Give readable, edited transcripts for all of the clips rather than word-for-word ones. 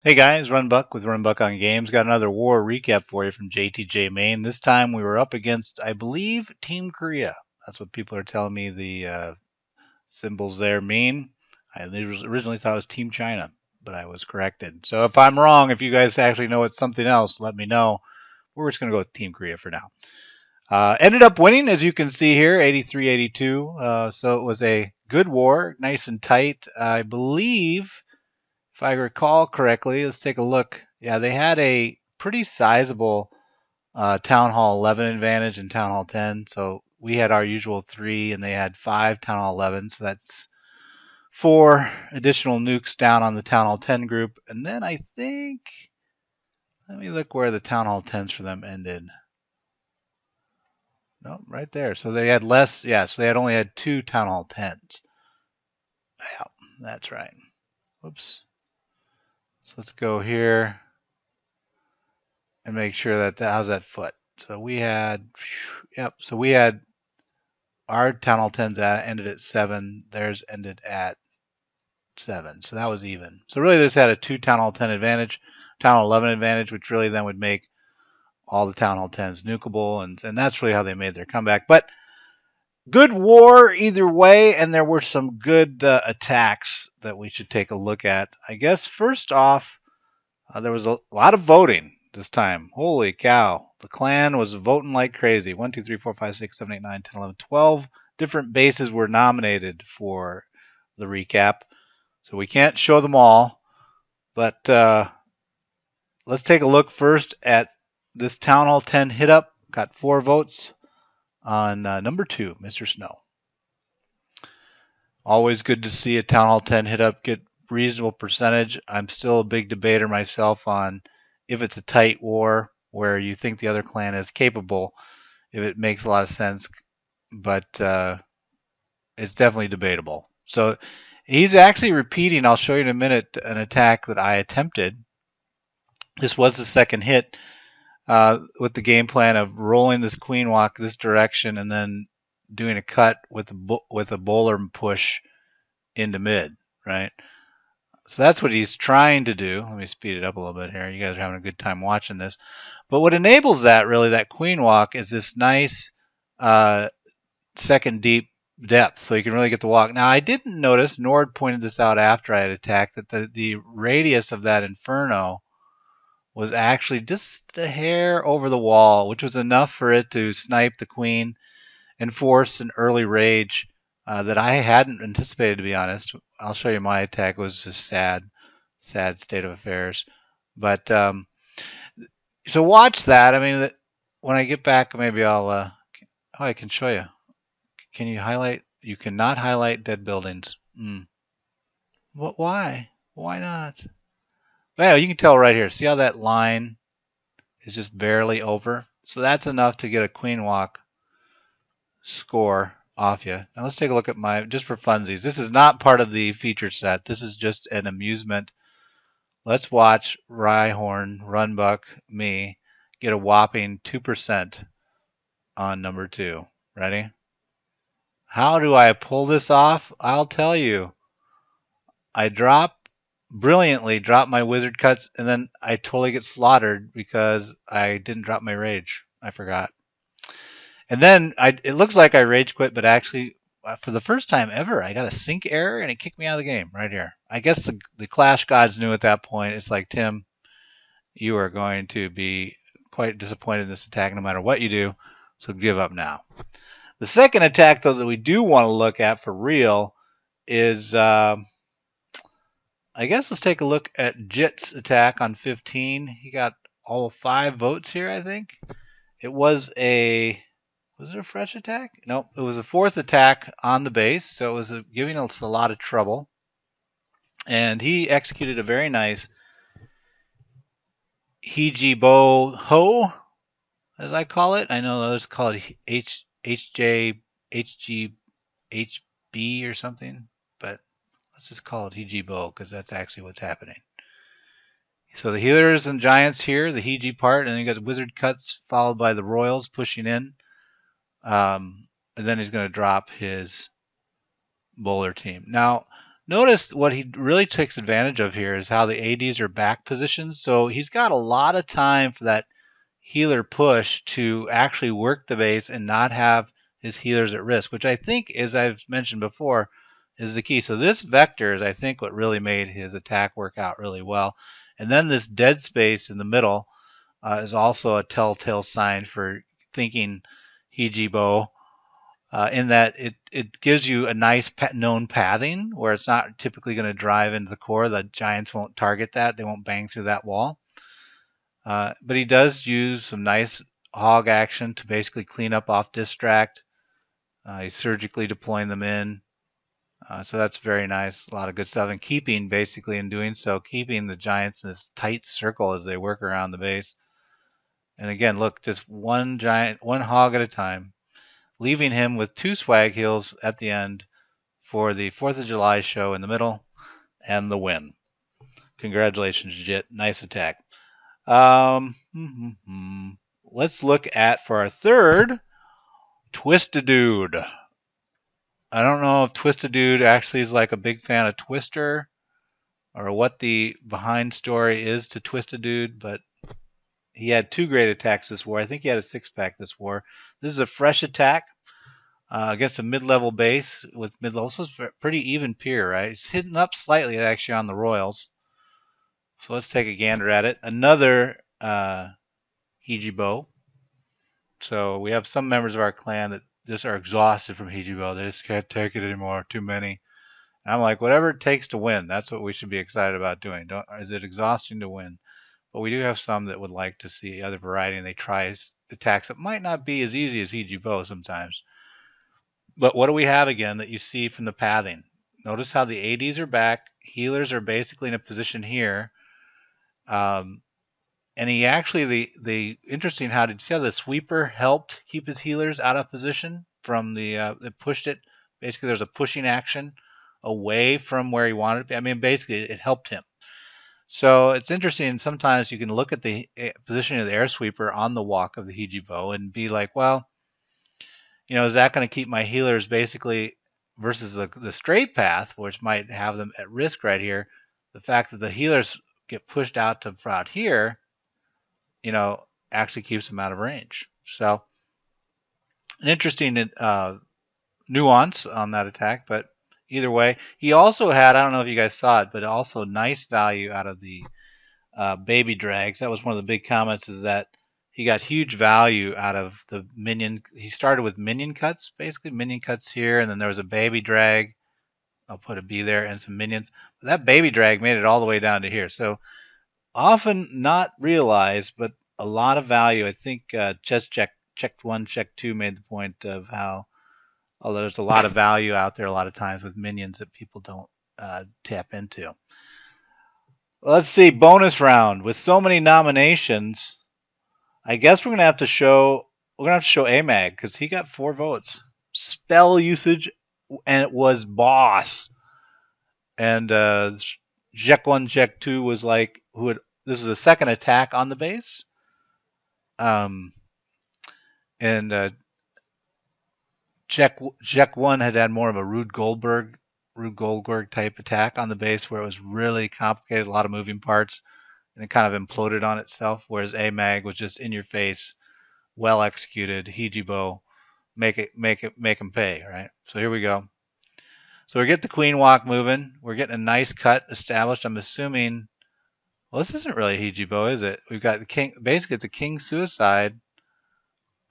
Hey guys, RunBuck with RunBuck on Games. Got another war recap for you from JTJ Main. This time we were up against, I believe, Team Korea. That's what people are telling me the symbols there mean. I originally thought it was Team China, but I was corrected. So if I'm wrong, if you guys actually know it's something else, let me know. We're just going to go with Team Korea for now. Ended up winning, as you can see here, 83-82. So it was a good war, nice and tight. I believe, if I recall correctly, let's take a look. Yeah, they had a pretty sizable Town Hall 11 advantage and Town Hall 10. So we had our usual 3, and they had 5 Town Hall 11. So that's 4 additional nukes down on the Town Hall 10 group. And then I think, let me look where the Town Hall 10s for them ended. No, right there. So they had less. Yeah, so they had only had 2 Town Hall 10s. Yeah, that's right. Whoops. So let's go here and make sure that how's that foot. So we had, yep. So we had our Town Hall 10s ended at 7. Theirs ended at 7. So that was even. So really, this had a 2 Town Hall 10 advantage, Town Hall 11 advantage, which really then would make all the Town Hall 10s nukeable, and that's really how they made their comeback. But good war either way, and there were some good attacks that we should take a look at. I guess first off, there was a lot of voting this time. Holy cow. The clan was voting like crazy. 1, 2, 3, 4, 5, 6, 7, 8, 9, 10, 11, 12 different bases were nominated for the recap. So we can't show them all, but let's take a look first at this Town Hall 10 hit up. Got 4 votes on number 2, Mr. Snow. Always good to see a Town Hall 10 hit up get reasonable percentage. I'm still a big debater myself on if it's a tight war where you think the other clan is capable, if it makes a lot of sense, but it's definitely debatable. So he's actually repeating, I'll show you in a minute, an attack that I attempted. This was the second hit with the game plan of rolling this queen walk this direction and then doing a cut with a bowler push into mid, right? So that's what he's trying to do. Let me speed it up a little bit here. You guys are having a good time watching this. But what enables that, really, that queen walk, is this nice second deep depth, so you can really get the walk. Now, I didn't notice, Nord pointed this out after I had attacked, that the radius of that Inferno was actually just a hair over the wall, which was enough for it to snipe the queen and force an early rage that I hadn't anticipated, to be honest. I'll show you my attack. It was just sad state of affairs. But so watch that. I mean, when I get back, maybe I'll. Oh, I can show you. Can you highlight? You cannot highlight dead buildings. What? Why? Why not? Well, you can tell right here. See how that line is just barely over? So that's enough to get a queen walk score off you. Now let's take a look at my, just for funsies. This is not part of the feature set. This is just an amusement. Let's watch Rhyhorn, RunBuck, me get a whopping 2% on number 2. Ready? How do I pull this off? I'll tell you. I brilliantly drop my wizard cuts, and then I totally get slaughtered because I didn't drop my rage. I forgot. And then it looks like I rage quit, but actually, for the first time ever, I got a sync error and it kicked me out of the game right here. I guess the Clash gods knew at that point. It's like, Tim, you are going to be quite disappointed in this attack no matter what you do, so give up now. The second attack, though, that we do want to look at for real is, I guess let's take a look at Jit's attack on 15. He got all 5 votes here, I think. It was a fresh attack? Nope, it was a 4th attack on the base, so it was giving us a lot of trouble. And he executed a very nice HeGi Bo Ho, as I call it. I know others call it HG HB or something, but let's just call it HeGi Bo because that's actually what's happening. So the healers and giants here, the HeGi part, and then you got the wizard cuts followed by the royals pushing in. And then he's going to drop his bowler team. Now, Notice what he really takes advantage of here is how the ADs are back positioned. So he's got a lot of time for that healer push to actually work the base and not have his healers at risk, which I think, as I've mentioned before, is the key. So this vector is, I think, what really made his attack work out really well. And then this dead space in the middle is also a telltale sign for thinking HeGi bow, in that it gives you a nice known pathing where it's not typically going to drive into the core. The giants won't target that. They won't bang through that wall. But he does use some nice hog action to basically clean up off distract. He's surgically deploying them in. So that's very nice. A lot of good stuff. And keeping, basically, in doing so, keeping the giants in this tight circle as they work around the base. And again, look, just one hog at a time, leaving him with 2 swag heals at the end for the 4th of July show in the middle and the win. Congratulations, Jit. Nice attack. Let's look at, for our third, Twistadude. I don't know if Twistadude actually is like a big fan of Twister or what the behind story is to Twistadude, but he had 2 great attacks this war. I think he had a 6-pack this war. This is a fresh attack against a mid-level base with mid-level. So it's pretty even peer, right? It's hitting up slightly actually on the Royals. So let's take a gander at it. Another HeGi bow. So we have some members of our clan that just are exhausted from HeGi bow. They just can't take it anymore. Too many. And I'm like, whatever it takes to win. That's what we should be excited about doing. Is it exhausting to win? But we do have some that would like to see other variety, and they try attacks that might not be as easy as HeGi bow sometimes. But what do we have again that you see from the pathing? Notice how the ADs are back. Healers are basically in a position here. And he actually, the interesting, how did you see how the sweeper helped keep his healers out of position from it pushed it. Basically, there's a pushing action away from where he wanted to be. I mean, basically, it helped him. So it's interesting. Sometimes you can look at the positioning of the air sweeper on the walk of the HeGi bow and be like, well, is that going to keep my healers basically versus the straight path, which might have them at risk right here? The fact that the healers get pushed out here, actually keeps them out of range. So an interesting nuance on that attack, but either way, he also had, I don't know if you guys saw it, but also nice value out of the baby drags. That was one of the big comments, is that he got huge value out of the minion. He started with minion cuts, basically minion cuts here, and then there was a baby drag. I'll put a B there and some minions. But that baby drag made it all the way down to here. So often not realized, but a lot of value. I think Chess checked 1, check 2 made the point of how, although there's a lot of value out there a lot of times with minions that people don't tap into. Let's see, bonus round. With so many nominations, I guess we're gonna have to show a.k.a. because he got 4 votes. Spell usage, and it was boss. And Jek 1, Jek 2 was like, this is a second attack on the base. And Jek 1 had more of a Rube Goldberg type attack on the base, where it was really complicated, a lot of moving parts, and it kind of imploded on itself. Whereas A.mag was just in your face, well executed. HeGi bow, make him pay, right? So here we go. So we get the queen walk moving. We're getting a nice cut established. I'm assuming, well, this isn't really HeGi bow, is it? We've got the king. Basically, it's a king suicide,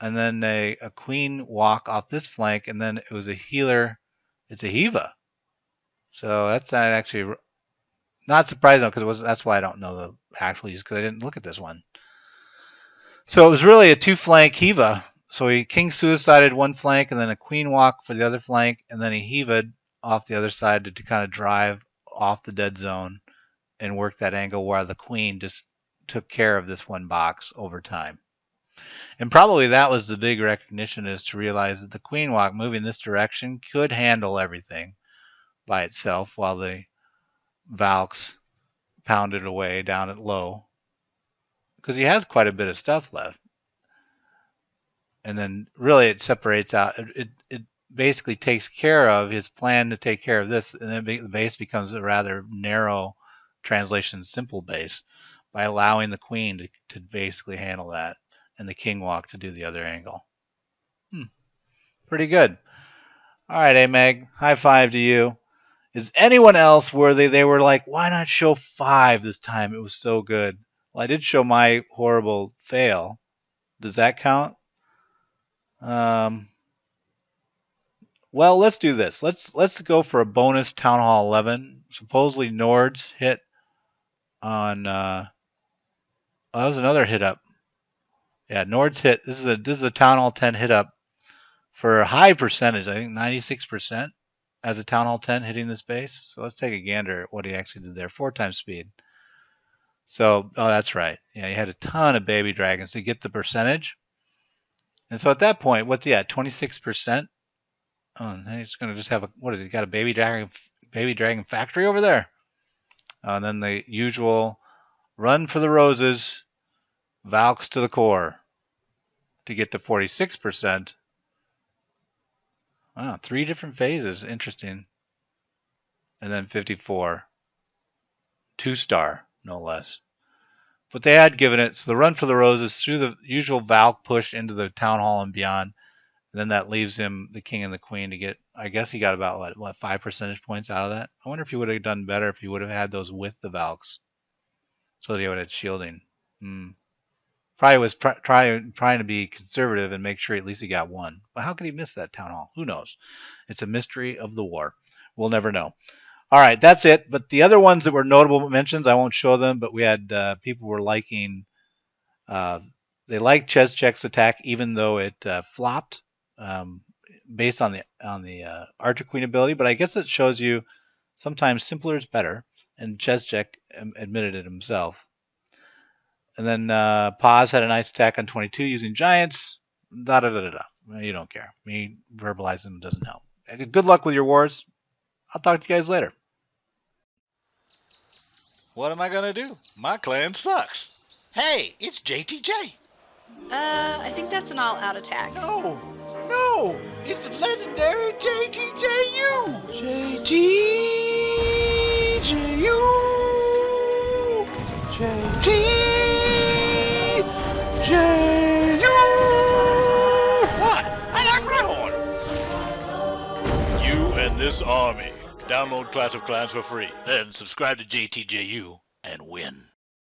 and then a queen walk off this flank, and then it was a healer. It's a Hiva. So that's not actually not surprising, because that's why I don't know the actual use, because I didn't look at this one. So it was really a 2-flank Hiva. So he king suicided one flank, and then a queen walk for the other flank, and then he Hiva'd off the other side to kind of drive off the dead zone and work that angle while the queen just took care of this one box over time. And probably that was the big recognition, is to realize that the queen walk moving this direction could handle everything by itself while the Valks pounded away down at low, because he has quite a bit of stuff left. And then really it separates out. basically takes care of his plan to take care of this, and then the base becomes a rather narrow translation simple base by allowing the queen to basically handle that and the king walk to do the other angle. Pretty good. All right, A-Meg, high five to you. Is anyone else where they were like, why not show 5 this time? It was so good. Well, I did show my horrible fail. Does that count? Well, let's do this. Let's go for a bonus Town Hall 11. Supposedly Nord's hit on. Oh, that was another hit up. Yeah, Nord's hit. This is a Town Hall 10 hit up for a high percentage. I think 96% as a Town Hall 10 hitting this base. So let's take a gander at what he actually did there. 4 times speed. So, oh, that's right. Yeah, he had a ton of baby dragons to get the percentage. And so at that point, what's he at? 26%. Oh, and he's going to just have a, what is he got, a baby dragon factory over there? And then the usual run for the roses, Valks to the core to get to 46%. Wow, 3 different phases. Interesting. And then 54. 2-star, no less. But they had given it, so the run for the roses through the usual Valk push into the Town Hall and beyond. And then that leaves him the king and the queen to get, I guess he got about, what 5 percentage points out of that? I wonder if he would have done better if he would have had those with the Valks. So that he would have had shielding. Probably was trying to be conservative and make sure at least he got 1. But how could he miss that Town Hall? Who knows? It's a mystery of the war. We'll never know. All right, that's it. But the other ones that were notable mentions, I won't show them, but we had people were liking, they liked Chezchek's attack even though it flopped based on the Archer Queen ability. But I guess it shows you sometimes simpler is better, and Chezchek admitted it himself. And then Paz had a nice attack on 22 using giants. You don't care. Me verbalizing them doesn't help. Good luck with your wars. I'll talk to you guys later. What am I gonna do? My clan sucks. Hey, it's JTJ. I think that's an all-out attack. No, it's the legendary JTJU. JTJU. What? I like right on. You and this army. Download Clash of Clans for free. Then subscribe to JTJU and win.